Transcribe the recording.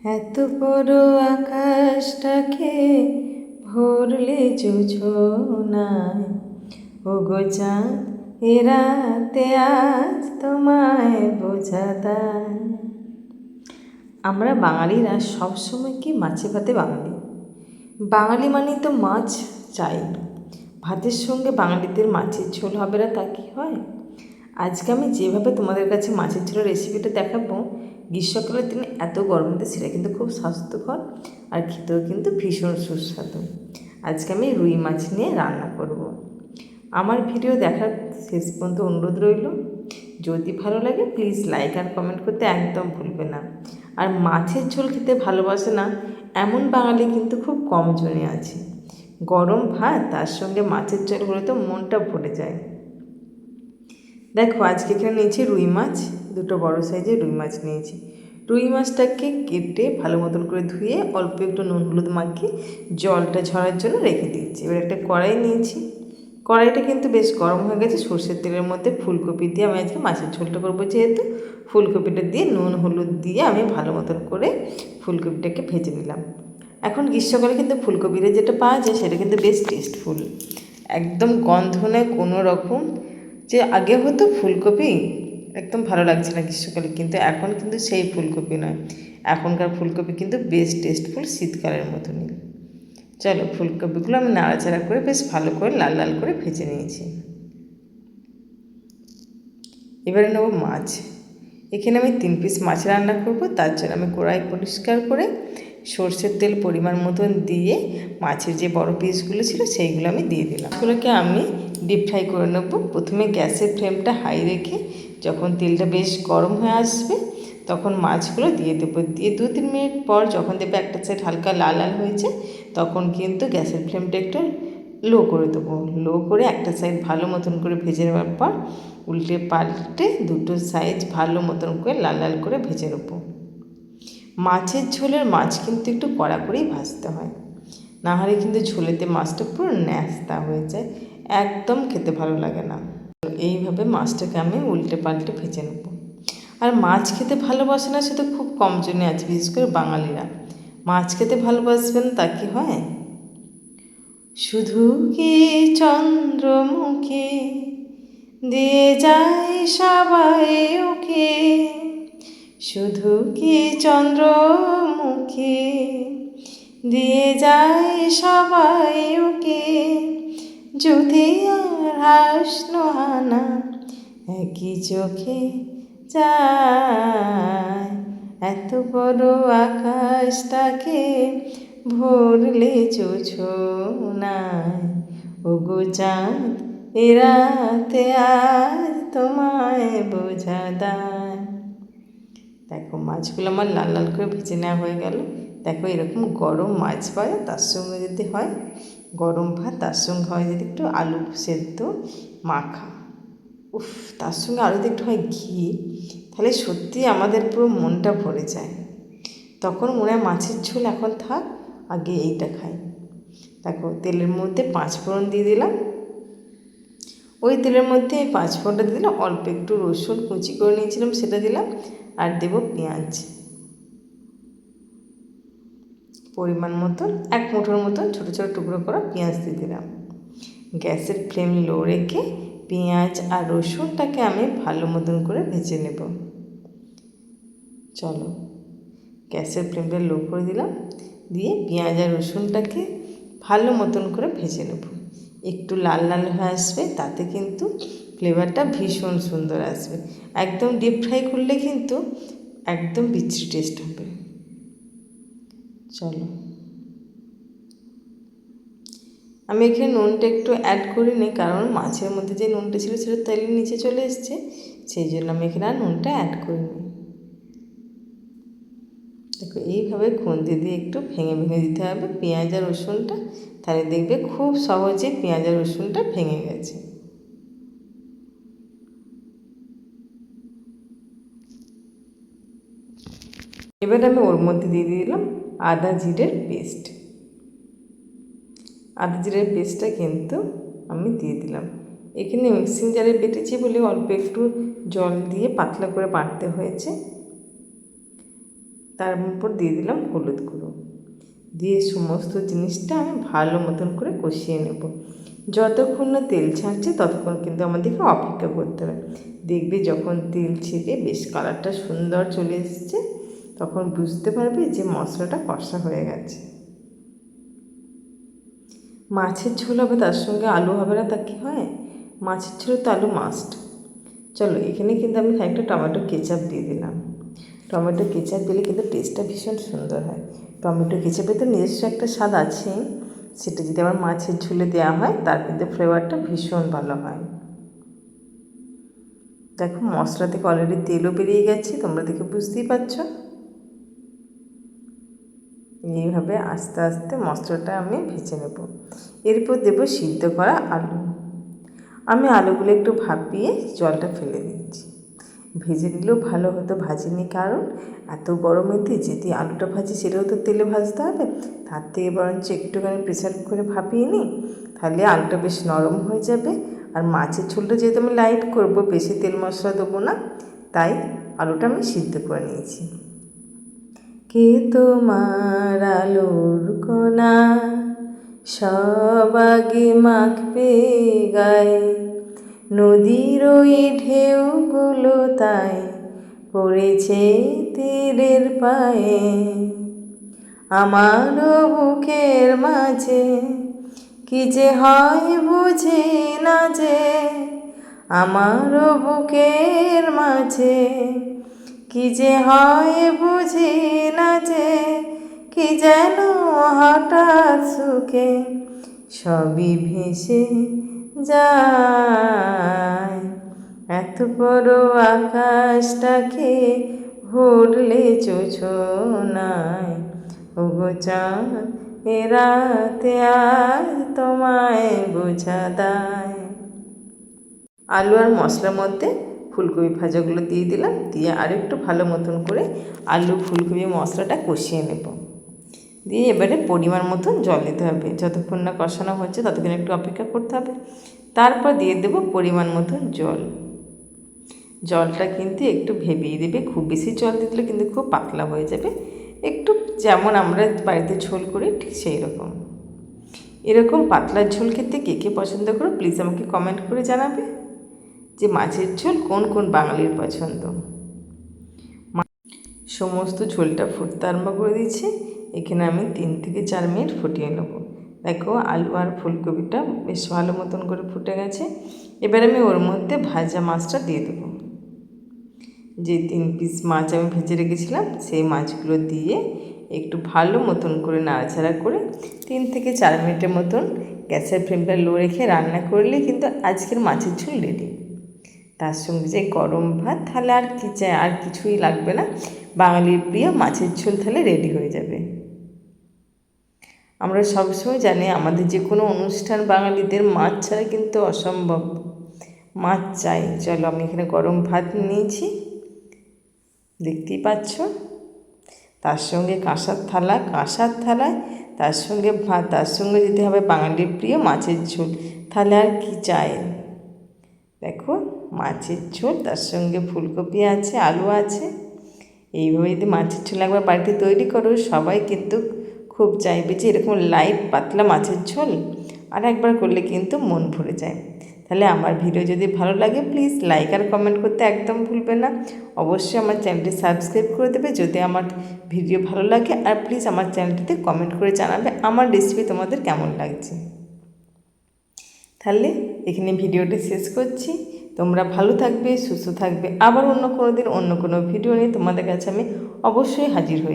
এত বড় আকাশটাকে ভরলে যোছনায়, ওগো চাঁদ এ রাতে আজ তোমায় বোঝা দায়। আমরা বাঙালিরা সবসময় কি মাছে ভাতে বাঙালি। বাঙালি মানেই তো মাছ চাই। ভাতের সঙ্গে বাঙালিদের মাছের ঝোল হবে না তা কি হয়? আজকে আমি যেভাবে তোমাদের কাছে মাছের ঝোলের রেসিপিটা দেখাবো, গ্রীষ্মকালের দিনে এত গরমতে সেটা কিন্তু খুব স্বাস্থ্যকর আর খেতেও কিন্তু ভীষণ সুস্বাদু। আজকে আমি রুই মাছ নিয়ে রান্না করব। আমার ভিডিও দেখার শেষ পর্যন্ত অনুরোধ রইল। যদি ভালো লাগে প্লিজ লাইক আর কমেন্ট করতে একদম ভুলবে না। আর মাছের ঝোল খেতে ভালোবাসে না এমন বাঙালি কিন্তু খুব কম জনে আছে। গরম ভাত তার সঙ্গে মাছের ঝোল হলে তো মনটা ভরে যায়। দেখো আজকে এখানে নিয়েছি রুই মাছ, দুটো বড় সাইজের রুই মাছ নিয়েছি। রুই মাছটাকে কেটে ভালো মতন করে ধুয়ে অল্প একটু নুন হলুদ মাখিয়ে জলটা ঝরার জন্য রেখে দিচ্ছি। এবার একটা কড়াই নিয়েছি, কড়াইটা কিন্তু বেশ গরম হয়ে গেছে। সর্ষের তেলের মধ্যে ফুলকপি দিয়ে আমি আজকে মাছের ঝোলটা করবো, যেহেতু ফুলকপিটা দিয়ে নুন হলুদ দিয়ে আমি ভালো মতন করে ফুলকপিটাকে ভেজে নিলাম। এখন গ্রীষ্মকালে কিন্তু ফুলকপিটা যেটা পাওয়া যায় সেটা কিন্তু বেশ টেস্টফুল, একদম গন্ধ নেই কোনো রকম। যে আগে হতো ফুলকপি একদম ভালো লাগছে না গ্রীষ্মকালে, কিন্তু এখন কিন্তু সেই ফুলকপি নয়, এখনকার ফুলকপি কিন্তু বেশ টেস্টফুল শীতকালের মতনই। চলো ফুলকপিগুলো আমি নাড়াচাড়া করে বেশ ভালো করে লাল লাল করে ভেজে নিয়েছি। এবারে নেব মাছ। এখানে আমি 3 পিস মাছ রান্না করব, তার জন্য আমি কড়াই পরিষ্কার করে সর্ষের তেল পরিমাণ মতন দিয়ে মাছের যে বড় পিসগুলো ছিল সেইগুলো আমি দিয়ে দিলাম। এগুলোকে আমি ডিপ ফ্রাই করে নেব। প্রথমে গ্যাসের ফ্লেমটা হাই রেখে যখন তেলটা বেশ গরম হয়ে আসবে তখন মাছগুলো দিয়ে দেবো। দিয়ে 2-3 মিনিট পর যখন দেখবে একটা সাইড হালকা লাল লাল হয়েছে তখন কিন্তু গ্যাসের ফ্লেমটা একটু লো করে দেবো। লো করে একটা সাইড ভালো মতন করে ভেজে নেওয়ার পর উল্টে পাল্টে দুটো সাইড ভালো মতন করে লাল লাল করে ভেজে নেবো। মাছের ঝোলের মাছ কিন্তু একটু কড়া করেই ভাজতে হয়, না হলে কিন্তু ঝোলেতে মাছটা পুরো ন্যাস্তা হয়ে যায়, একদম খেতে ভালো লাগে না। এইভাবে মাছটাকে আমি উল্টে পাল্টে ভেজে নেব। আর মাছ খেতে ভালোবাসে না সে তো খুব কম জনে আছে, বিশেষ করে বাঙালিরা। মাছ খেতে ভালোবাসবেন তা কি হয়? শুধু কি চন্দ্রমুখী দিয়ে যায় সবাই ওকে, শুধু কি চন্দ্রমুখী দিয়ে যায় সবাই ওকে, যদি আর হাসনো হানা একই চোখে যায়, এত বড় আকাশটাকে ভরলে যোছনায়, ওগো চাঁদ এ রাতে আজ তোমায় বোঝা দায়। দেখো মাছগুলো আমার লাল লাল করে ভেজে নেওয়া হয়ে গেল। দেখো এরকম গরম মাছ পায়, তার সঙ্গে যদি হয় গরম ভাত, তার সঙ্গে হয় যদি একটু আলু সেদ্ধ মাখা, উফ, তার সঙ্গে আরও যদি একটু হয় ঘি, তাহলে সত্যি আমাদের পুরো মনটা ভরে যায়। তখন মনে হয় মাছের ঝোল এখন থাক, আগে এইটা খাই। দেখো তেলের মধ্যে 5 ফোড়ন দিয়ে দিলাম। ওই তেলের মধ্যে 5 ফোড়নটা দিয়ে দিলাম, অল্প একটু রসুন কুচি করে নিয়েছিলাম সেটা দিলাম, আর দেব পেঁয়াজ পরিমাণ মতন, 1 মুঠোর মতন ছোটো ছোটো টুকরো করা পেঁয়াজ দিয়ে দিলাম। গ্যাসের ফ্লেম লো রেখে পেঁয়াজ আর রসুনটাকে আমি ভালো মতন করে ভেজে নেব। চলো গ্যাসের ফ্লেমটা লো করে দিলাম, দিয়ে পেঁয়াজ আর রসুনটাকে ভালো মতন করে ভেজে নেব। একটু লাল লাল হয়ে আসবে, তাতে কিন্তু ফ্লেভারটা ভীষণ সুন্দর আসবে। একদম ডিপ ফ্রাই করলে কিন্তু একদম বিচ্ছিরি টেস্ট হবে। চলো আমি এখানে নুনটা একটু অ্যাড করিনি, কারণ মাছের মধ্যে যে নুনটা ছিল সেটা তেলের নিচে চলে এসছে, সেই জন্য আমি এখানে আর নুনটা অ্যাড করিনি। দেখো এইভাবে খুন্তি দিয়ে একটু ভেঙে ভেঙে দিতে হবে পেঁয়াজ আর রসুনটা, তাহলে দেখবে খুব সহজে পেঁয়াজ আর রসুনটা ভেঙে গেছে। এবার আমি ওর মধ্যে দিয়ে দিলাম আদা জিরের পেস্ট। আদা জিরের পেস্টটা কিন্তু আমি দিয়ে দিলাম। এখানে মিক্সিং জারে বেটেছি বলে অল্প একটু জল দিয়ে পাতলা করে বাটতে হয়েছে। তার উপর দিয়ে দিলাম হলুদ গুঁড়ো, দিয়ে সমস্ত জিনিসটা আমি ভালো মতন করে কষিয়ে নেব। যতক্ষণ না তেল ছাড়ছে ততক্ষণ কিন্তু আমাদেরকে অপেক্ষা করতে হবে। দেখবে যখন তেল ছেড়ে বেশ কালারটা সুন্দর চলে এসছে, তখন বুঝতে পারবে যে মশলাটা কষা হয়ে গেছে। মাছের ঝোল হবে, তার সঙ্গে আলু হবে না তা কি হয়? মাছের ঝোলে তো আলু মাস্ট। চলো, এখানে কিন্তু আমি একটা টমেটো কেচাপ দিয়ে দিলাম। টমেটো কেচাপ দিলে কিন্তু টেস্টটা ভীষণ সুন্দর হয়। টমেটো কেচাপে তো নিজস্ব একটা স্বাদ আছেই, সেটা যদি আমার মাছের ঝোলে দেওয়া হয় তার কিন্তু ফ্লেভারটা ভীষণ ভালো হয়। দেখো মশলা থেকে অলরেডি তেলও বেরিয়ে গেছে, তোমরা দেখে বুঝতেই পারছ। এইভাবে আস্তে আস্তে মশলাটা আমি ভেজে নেব। এরপর দেবো সিদ্ধ করা আলু। আমি আলুগুলো একটু ভাপিয়ে জলটা ফেলে দিচ্ছি। ভেজে নিলেও ভালো হতো, ভাজিনি, কারণ এত গরমেতে যদি আলুটা ভাজি সেটাও তো তেলে ভাজতে হবে। তার থেকে বরঞ্চ একটুখানি প্রেসার কুকারে ভাপিয়ে নিই, তাহলে আলুটা বেশ নরম হয়ে যাবে। আর মাছের ঝোলটা যেহেতু আমি লাইট করব, বেশি তেল মশলা দেবো না, তাই আলুটা আমি সিদ্ধ করে নিয়েছি। কে তোমার আলোর কোনা, সব আগে মাখবে গায়ে, নদীর ওই ঢেউগুলো তাই পড়েছে তীরের পায়ে, আমারও বুকের মাঝে কি যে হয় বুঝি না যে, আমারও বুকের মাঝে কি যে হয় বুঝি না যে, কি যেন হঠাৎ সুখে সবই ভেসে যায়, এত বড় আকাশটাকে ভরলে জোছনায়, ওগো চাঁদ এ রাতে আজ তোমায় বোঝা দায়। আলু আর মশলার মধ্যে ফুলকপি ভাজাগুলো দিয়ে দিলাম, দিয়ে আরেকটু ভালো মতন করে আলু ফুলকপি মশলাটা কষিয়ে নেব। দিয়ে এবারে পরিমাণ মতন জল দিতে হবে। যতক্ষণ না কষানো হচ্ছে ততক্ষণ একটু অপেক্ষা করতে হবে। তারপর দিয়ে দেবো পরিমাণ মতন জল। জলটা কিন্তু একটু ভেবিয়ে দেবে, খুব বেশি জল দিলে কিন্তু খুব পাতলা হয়ে যাবে। একটু যেমন আমরা বাড়িতে ঝোল করি ঠিক সেই রকম। এরকম পাতলা ঝোল খেতে কে কে পছন্দ করো প্লিজ আমাকে কমেন্ট করে জানাবে যে মাছের ঝোল কোন কোন বাঙালির পছন্দ। সমস্ত ঝোলটা ফুটতে আরম্ভ করে দিয়েছি। এখানে আমি 3 থেকে 4 মিনিট ফুটিয়ে নেব। দেখো আলু আর ফুলকপিটা বেশ ভালো মতন করে ফুটে গেছে। এবার আমি ওর মধ্যে ভাজা মাছটা দিয়ে দেবো। যে 3 পিস মাছ আমি ভেজে রেখেছিলাম সেই মাছগুলো দিয়ে একটু ভালো মতন করে নাড়াচাড়া করে 3 থেকে 4 মিনিটের মতন গ্যাসের ফ্লেমটা লো রেখে রান্না করলে কিন্তু আজকের মাছের ঝোল রেডি। তার সঙ্গে যে গরম ভাত, তাহলে আর কি চাই, আর কিছুই লাগবে না। বাঙালির প্রিয় মাছের ঝোল তাহলে রেডি হয়ে যাবে। আমরা সবসময় জানি আমাদের যে কোনো অনুষ্ঠান বাঙালিদের মাছ ছাড়া কিন্তু অসম্ভব, মাছ চাই। চলো আমি এখানে গরম ভাত নিয়েছি, দেখতেই পাচ্ছ। তার সঙ্গে কাঁসার থালায় তার সঙ্গে ভাত, তার সঙ্গে দিতে হবে বাঙালির প্রিয় মাছের ঝোল, তাহলে আর কি চাই। দেখো মাছের ঝোল, তার সঙ্গে ফুলকপি আছে, আলু আছে। এইভাবে যদি মাছের ঝোল একবার বাড়িতে তৈরি করো, সবাই কিন্তু খুব চাইবে যে এরকম লাইট পাতলা মাছের ঝোল, আর একবার করলে কিন্তু মন ভরে যায়। তাহলে আমার ভিডিও যদি ভালো লাগে প্লিজ লাইক আর কমেন্ট করতে একদম ভুলবে না। অবশ্যই আমার চ্যানেলটি সাবস্ক্রাইব করে দেবে যদি আমার ভিডিও ভালো লাগে, আর প্লিজ আমার চ্যানেলটিতে কমেন্ট করে জানাবে আমার রেসিপি তোমাদের কেমন লাগছে। তাহলে এখানে ভিডিওটি শেষ করছি। তোমরা ভালো থাকবে, সুস্থ থাকবে। আবার অন্য কোনো দিন অন্য কোনো ভিডিও নিয়ে তোমাদের কাছে আমি অবশ্যই হাজির হই।